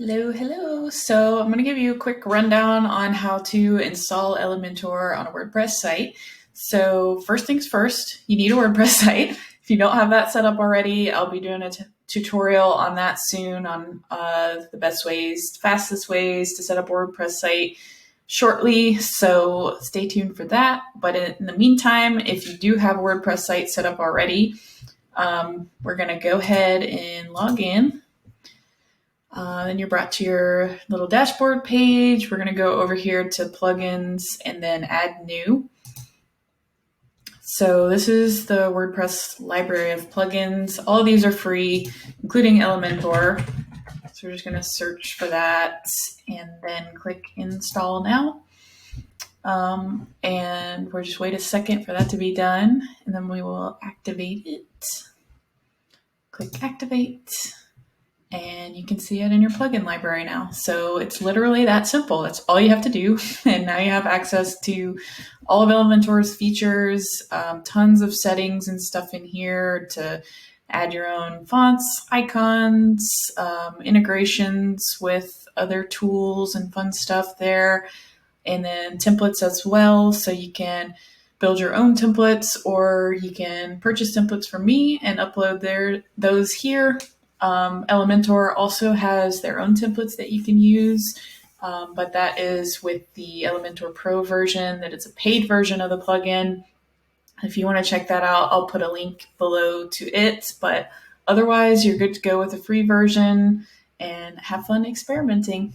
Hello, hello. So I'm going to give you a quick rundown on how to install Elementor on a WordPress site. So first things first, you need a WordPress site. If you don't have that set up already, I'll be doing a tutorial on that soon on the best ways, fastest ways to set up a WordPress site shortly. So stay tuned for that. But in the meantime, if you do have a WordPress site set up already, we're going to go ahead and log in. Then you're brought to your little dashboard page. We're going to go over here to plugins and then add new. So this is the WordPress library of plugins. All of these are free, including Elementor. So we're just going to search for that and then click install now. And we'll just wait a second for that to be done, and then we will activate it. Click activate. And you can see it in your plugin library now. So it's literally that simple. That's all you have to do. And now you have access to all of Elementor's features, tons of settings and stuff in here to add your own fonts, icons, integrations with other tools and fun stuff there. And then templates as well. So you can build your own templates, or you can purchase templates from me and upload those here. Elementor also has their own templates that you can use, but that is with the Elementor Pro version. That it's a paid version of the plugin. If you want to check that out, I'll put a link below to it, but otherwise you're good to go with the free version and have fun experimenting.